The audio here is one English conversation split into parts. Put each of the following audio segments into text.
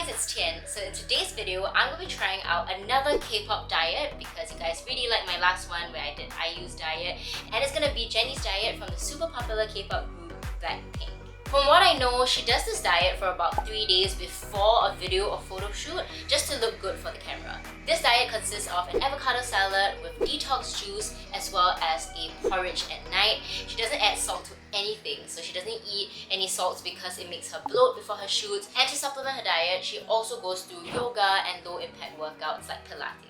it's Tyen. So in today's video, I'm going to be trying out another K-pop diet because you guys really liked my last one where I did IU's diet, and it's going to be Jennie's diet from the super popular K-pop group Blackpink. From what I know, she does this diet for about 3 days before a video or photo shoot just to look good for the camera. This diet consists of an avocado salad with detox juice as well as a porridge at night. She doesn't add salt to anything, so she doesn't eat any salts because it makes her bloat before her shoots. And to supplement her diet, she also goes through yoga and low impact workouts like Pilates.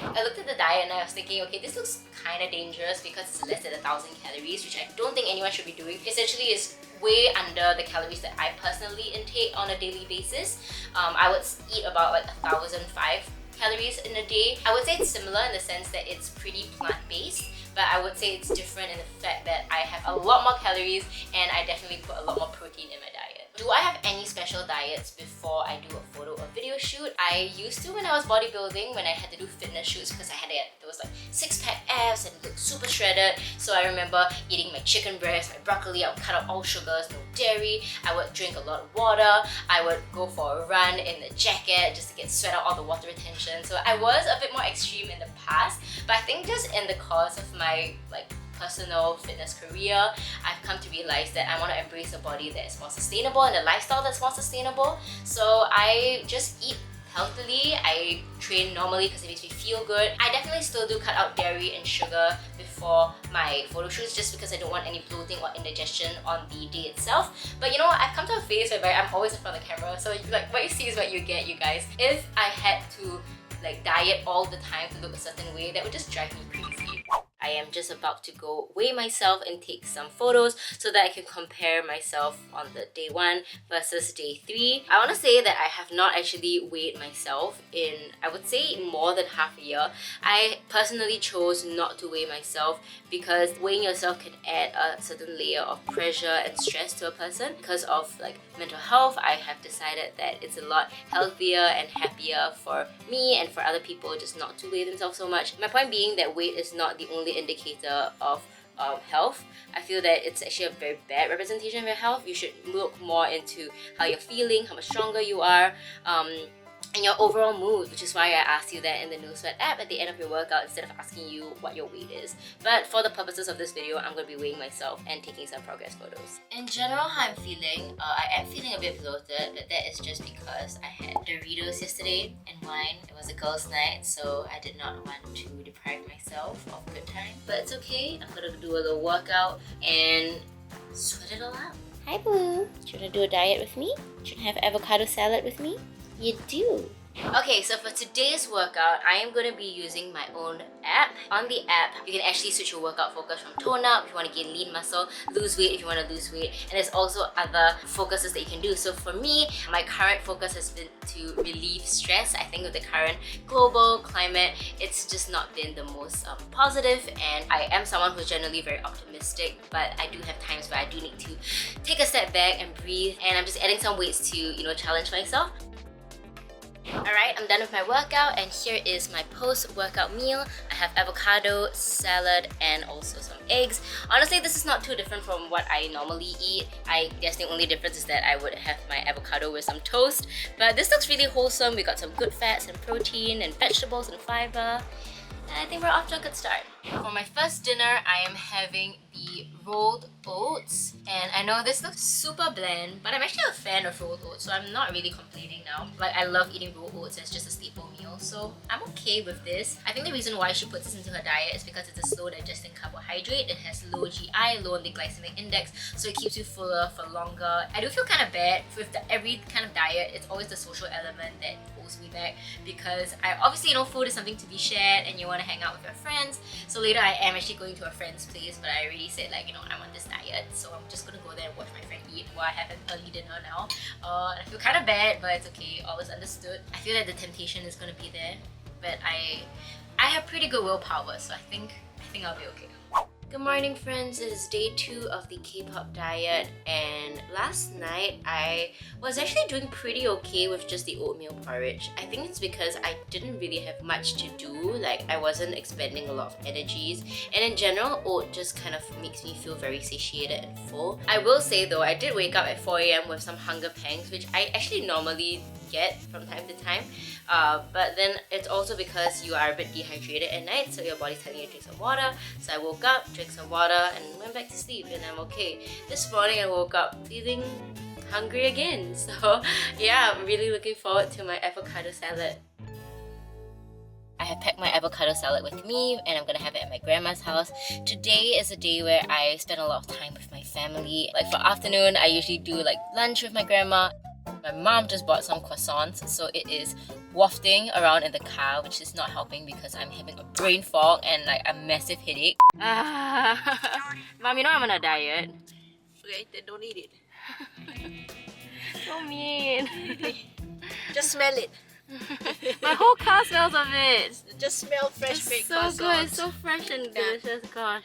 I looked at the diet and I was thinking, okay, this looks kind of dangerous because it's less than 1,000 calories, which I don't think anyone should be doing. Essentially, it's way under the calories that I personally intake on a daily basis. I would eat about like 1,005 calories in a day. I would say it's similar in the sense that it's pretty plant-based, but I would say it's different in the fact that I have a lot more calories and I definitely put a lot more protein in my diet. Do I have any special diets before I do a photo or video shoot? I used to when I was bodybuilding, when I had to do fitness shoots because there was like 6-pack abs and looked super shredded. So I remember eating my chicken breast, my broccoli. I would cut out all sugars, no dairy. I would drink a lot of water. I would go for a run in the jacket just to sweat out all the water retention. So I was a bit more extreme in the past, but I think just in the course of my personal fitness career, I've come to realize that I want to embrace a body that is more sustainable and a lifestyle that's more sustainable. So I just eat healthily, I train normally because it makes me feel good. I definitely still do cut out dairy and sugar before my photo shoots just because I don't want any bloating or indigestion on the day itself. But you know what, I've come to a phase where I'm always in front of the camera, so what you see is what you get, you guys. If I had to diet all the time to look a certain way, that would just drive me crazy. I am just about to go weigh myself and take some photos so that I can compare myself on the day 1 versus day 3. I want to say that I have not actually weighed myself in, I would say, more than half a year. I personally chose not to weigh myself because weighing yourself can add a certain layer of pressure and stress to a person. Because of mental health, I have decided that it's a lot healthier and happier for me and for other people just not to weigh themselves so much. My point being that weight is not the only indicator of health. I feel that it's actually a very bad representation of your health. You should look more into how you're feeling, how much stronger you are, and your overall mood, which is why I asked you that in the No Sweat app at the end of your workout instead of asking you what your weight is. But for the purposes of this video, I'm going to be weighing myself and taking some progress photos. In general, how I'm feeling, I am feeling a bit bloated, but that is just because I had Doritos yesterday and wine. It was a girls' night, so I did not want to deprive myself of good time. But it's okay, I'm going to do a little workout and sweat it all out. Hi boo! Do you want to do a diet with me? Do you want to have avocado salad with me? You do. Okay, so for today's workout, I am going to be using my own app. On the app, you can actually switch your workout focus from tone up if you want to gain lean muscle, lose weight if you want to lose weight, and there's also other focuses that you can do. So for me, my current focus has been to relieve stress. I think with the current global climate, it's just not been the most positive, and I am someone who's generally very optimistic, but I do have times where I do need to take a step back and breathe, and I'm just adding some weights to, challenge myself. Alright, I'm done with my workout and here is my post-workout meal. I have avocado, salad, and also some eggs. Honestly, this is not too different from what I normally eat. I guess the only difference is that I would have my avocado with some toast. But this looks really wholesome. We got some good fats and protein and vegetables and fiber. And I think we're off to a good start. For my first dinner, I am having the rolled oats. And I know this looks super bland, but I'm actually a fan of rolled oats, so I'm not really complaining now. I love eating rolled oats as just a staple meal, so I'm okay with this. I think the reason why she puts this into her diet is because it's a slow digesting carbohydrate. It has low GI, low on the glycemic index, so it keeps you fuller for longer. I do feel kind of bad with every kind of diet. It's always the social element that holds me back because I obviously food is something to be shared and you want to hang out with your friends. So later I am actually going to a friend's place, but I already said I'm on this diet, so I'm just gonna go there and watch my friend eat while I have an early dinner now. I feel kind of bad, but it's okay, all is understood. I feel that the temptation is gonna be there, but I have pretty good willpower, so I think I'll be okay. Good morning, friends. It is day 2 of the K-pop diet, and last night I was actually doing pretty okay with just the oatmeal porridge. I think it's because I didn't really have much to do, like I wasn't expending a lot of energies, and in general, oat just kind of makes me feel very satiated and full. I will say though, I did wake up at 4 a.m. with some hunger pangs, which I actually normally get from time to time. But then it's also because you are a bit dehydrated at night, so your body's telling you to drink some water. So I woke up, drank some water, and went back to sleep, and I'm okay. This morning I woke up feeling hungry again. So yeah, I'm really looking forward to my avocado salad. I have packed my avocado salad with me and I'm gonna have it at my grandma's house. Today is a day where I spend a lot of time with my family. Like for afternoon, I usually do like lunch with my grandma. My mom just bought some croissants, so it is wafting around in the car, which is not helping because I'm having a brain fog and like a massive headache. Mom, you know I'm on a diet. Okay, then don't eat it. So mean. Just smell it. My whole car smells of it. Just smell fresh It's baked so croissants. good, it's so fresh and delicious, gosh.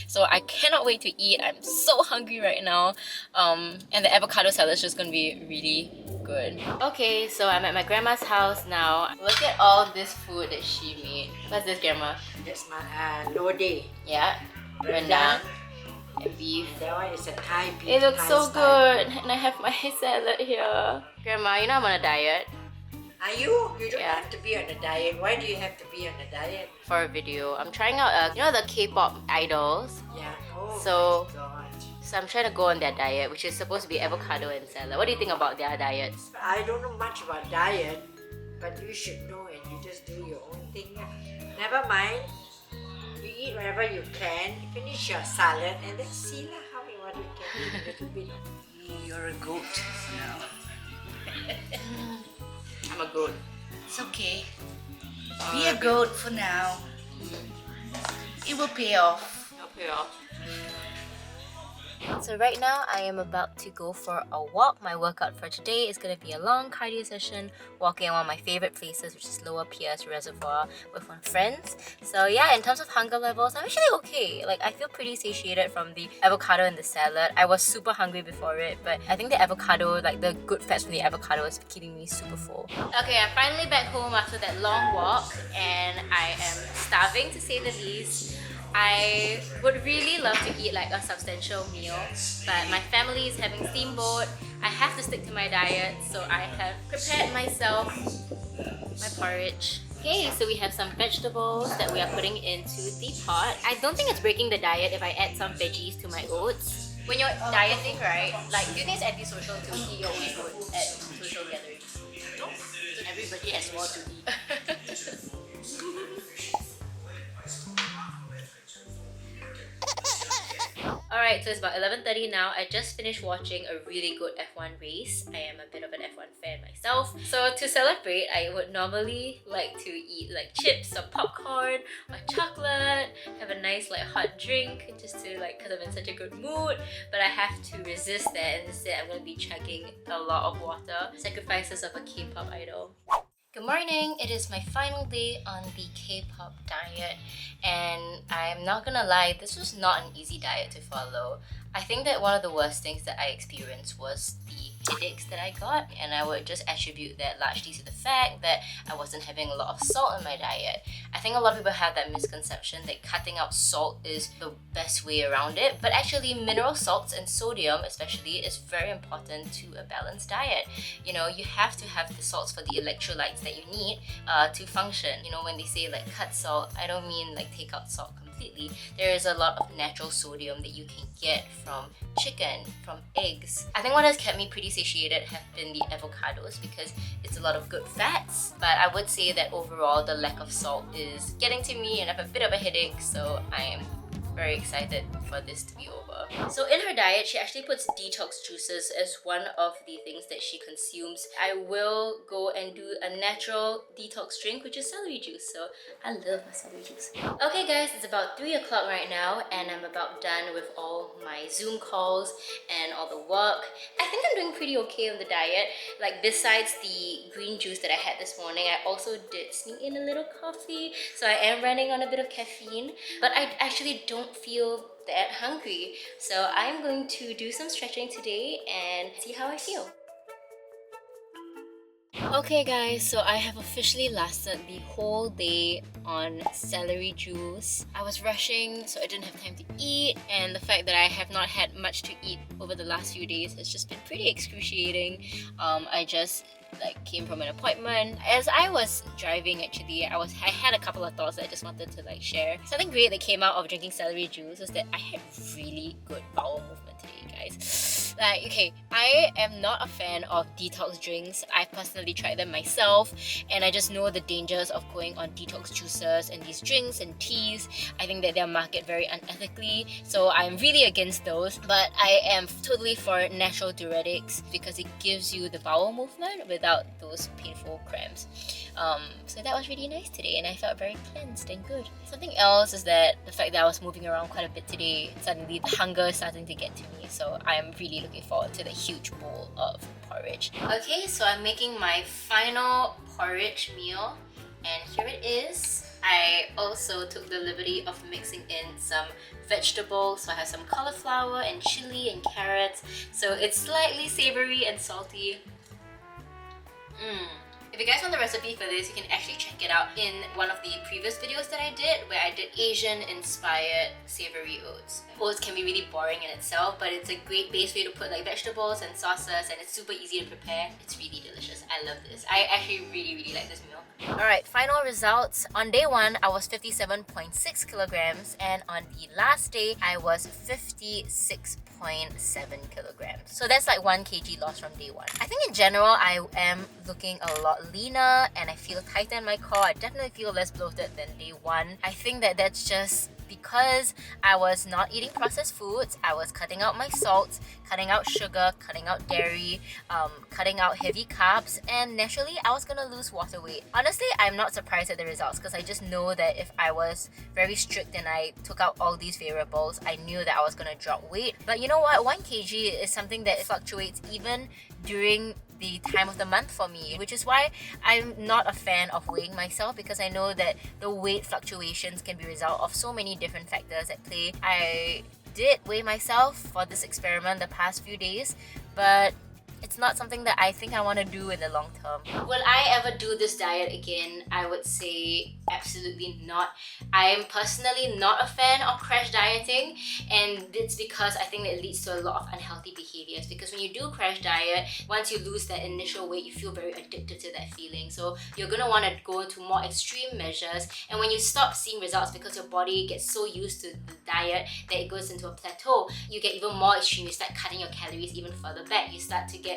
So I cannot wait to eat. I'm so hungry right now. And the avocado salad is just gonna be really good. Okay, so I'm at my grandma's house now. Look at all this food that she made. What's this, Grandma? That's my lode. Yeah, rendang and beef. That one is a Thai beef. It looks Thai so style. good, and I have my salad here. Grandma, you know I'm on a diet. Are you? You don't Yeah. have to be on a diet. Why do you have to be on a diet? For a video, I'm trying out, you know, the K-pop idols. Yeah. Oh So- my God. So I'm trying to go on their diet, which is supposed to be avocado and salad. What do you think about their diets? I don't know much about diet, but you should know and you just do your own thing. Never mind. You eat whatever you can. Finish your salad and then see lah how you want to eat a little bit. You're a goat now. I'm a goat. It's okay. Be a goat for now. It will pay off. Okay. So right now I am about to go for a walk. My workout for today is going to be a long cardio session, walking in one of my favorite places, which is Lower Pierce Reservoir, with my friends. So yeah, in terms of hunger levels, I'm actually okay. Like I feel pretty satiated from the avocado and the salad. I was super hungry before it, but I think the avocado, like the good fats from the avocado, is keeping me super full. Okay, I'm finally back home after that long walk, and I am starving to say the least. I would really love to eat like a substantial meal, but my family is having steamboat. I have to stick to my diet, so I have prepared myself my porridge. Okay, so we have some vegetables that we are putting into the pot. I don't think it's breaking the diet if I add some veggies to my oats. When you're dieting, right, like do you think it's antisocial to eat your own food at social gatherings? No, everybody has more to eat. Alright, so it's about 11:30 now. I just finished watching a really good F1 race. I am a bit of an F1 fan myself. So to celebrate, I would normally like to eat like chips or popcorn or chocolate, have a nice like hot drink just to like, cause I'm in such a good mood. But I have to resist that, and instead I'm gonna be chugging a lot of water. Sacrifices of a K-pop idol. Good morning! It is my final day on the K-pop diet, and I'm not gonna lie, this was not an easy diet to follow. I think that one of the worst things that I experienced was the headaches that I got, and I would just attribute that largely to the fact that I wasn't having a lot of salt in my diet. I think a lot of people have that misconception that cutting out salt is the best way around it, but actually mineral salts and sodium especially is very important to a balanced diet. You know, you have to have the salts for the electrolytes that you need to function. You know, when they say like cut salt, I don't mean like take out salt completely. There is a lot of natural sodium that you can get from chicken, from eggs. I think what has kept me pretty satiated have been the avocados because it's a lot of good fats, but I would say that overall the lack of salt is getting to me and I have a bit of a headache, so I am very excited for this to be over. So in her diet, she actually puts detox juices as one of the things that she consumes. I will go and do a natural detox drink, which is celery juice. So I love my celery juice. Okay guys, it's about 3 o'clock right now and I'm about done with all my Zoom calls and all the work. I think I'm doing pretty okay on the diet. Like besides the green juice that I had this morning, I also did sneak in a little coffee. So I am running on a bit of caffeine, but I actually don't don't feel that hungry. So I'm going to do some stretching today and see how I feel. Okay guys, so I have officially lasted the whole day on celery juice. I was rushing, so I didn't have time to eat, and the fact that I have not had much to eat over the last few days has just been pretty excruciating. I just came from an appointment. As I was driving, actually, I had a couple of thoughts that I just wanted to share. Something great that came out of drinking celery juice is that I had really good bowel movement today, guys. Okay, I am not a fan of detox drinks. I personally tried them myself, and I just know the dangers of going on detox juices and these drinks and teas. I think that they're marketed very unethically, so I'm really against those. But I am totally for natural diuretics because it gives you the bowel movement without those painful cramps. So that was really nice today, and I felt very cleansed and good. Something else is that the fact that I was moving around quite a bit today, suddenly the hunger is starting to get to me, so I am really looking forward to the huge bowl of porridge. Okay, so I'm making my final porridge meal, and here it is. I also took the liberty of mixing in some vegetables, so I have some cauliflower and chili and carrots, so it's slightly savory and salty. If you guys want the recipe for this, you can actually check it out in one of the previous videos that I did, where I did Asian-inspired savory oats. Oats can be really boring in itself, but it's a great base way to put vegetables and sauces, and it's super easy to prepare. It's really delicious. I love this. I actually really like this meal. Alright, final results. On day 1, I was 57.6 kilograms, and on the last day, I was 56.7 kilograms. So that's 1 kg loss from day 1. I think in general, I am looking a lot leaner, and I feel tighter in my core. I definitely feel less bloated than day 1. I think that that's just because I was not eating processed foods. I was cutting out my salts, cutting out sugar, cutting out dairy, cutting out heavy carbs, and naturally I was gonna lose water weight. Honestly, I'm not surprised at the results because I just know that if I was very strict and I took out all these variables, I knew that I was gonna drop weight. But you know what? 1 kg is something that fluctuates even during the time of the month for me, which is why I'm not a fan of weighing myself, because I know that the weight fluctuations can be a result of so many different factors at play. I did weigh myself for this experiment the past few days, but it's not something that I think I want to do in the long term. Will I ever do this diet again? I would say absolutely not. I am personally not a fan of crash dieting, and it's because I think that it leads to a lot of unhealthy behaviors. Because when you do crash diet, once you lose that initial weight, you feel very addicted to that feeling. So you're gonna want to go into more extreme measures, and when you stop seeing results because your body gets so used to the diet that it goes into a plateau, you get even more extreme. You start cutting your calories even further back. You start to get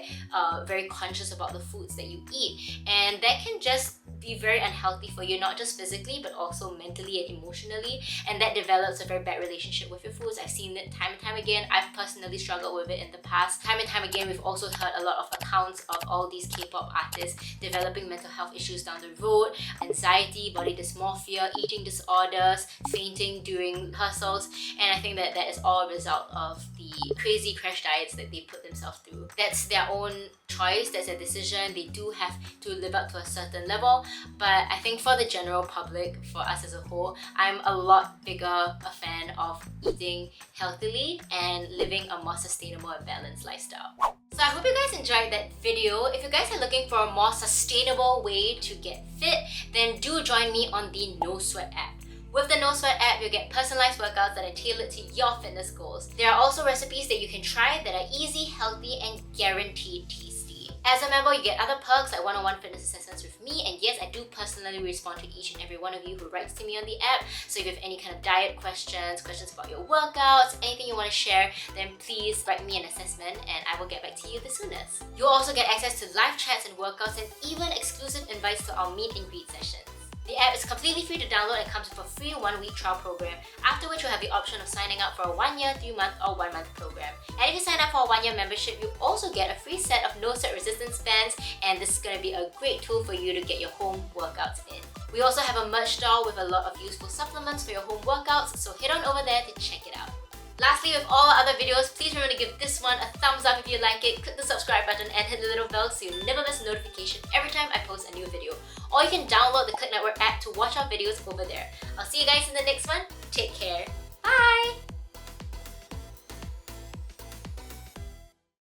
very conscious about the foods that you eat, and that can just be very unhealthy for you, not just physically but also mentally and emotionally, and that develops a very bad relationship with your foods. I've seen it time and time again. I've personally struggled with it in the past. Time and time again, we've also heard a lot of accounts of all these K-pop artists developing mental health issues down the road, anxiety, body dysmorphia, eating disorders, fainting during rehearsals, and I think that that is all a result of the crazy crash diets that they put themselves through. That's their own choice, that's their decision. They do have to live up to a certain level, but I think for the general public, for us as a whole, I'm a lot bigger a fan of eating healthily and living a more sustainable and balanced lifestyle. So I hope you guys enjoyed that video. If you guys are looking for a more sustainable way to get fit, then do join me on the No Sweat app. With the No Sweat app, you'll get personalized workouts that are tailored to your fitness goals. There are also recipes that you can try that are easy, healthy, and guaranteed tasty. As a member, you get other perks like one-on-one fitness assessments with me, and yes, I do personally respond to each and every one of you who writes to me on the app. So if you have any kind of diet questions, questions about your workouts, anything you want to share, then please write me an assessment and I will get back to you the soonest. You'll also get access to live chats and workouts, and even exclusive invites to our meet and greet sessions. The app is completely free to download and comes with a free 1-week trial program, after which you'll have the option of signing up for a 1-year, 3-month, or 1-month program. And if you sign up for a 1-year membership, you also get a free set of no sweat resistance bands, and this is going to be a great tool for you to get your home workouts in. We also have a merch store with a lot of useful supplements for your home workouts, so head on over there to check it out. Lastly, with all our other videos, please remember to give this one a thumbs up if you like it, click the subscribe button and hit the little bell so you never miss a notification every time I post a new video. Or you can download the Clicknetwork app to watch our videos over there. I'll see you guys in the next one. Take care. Bye!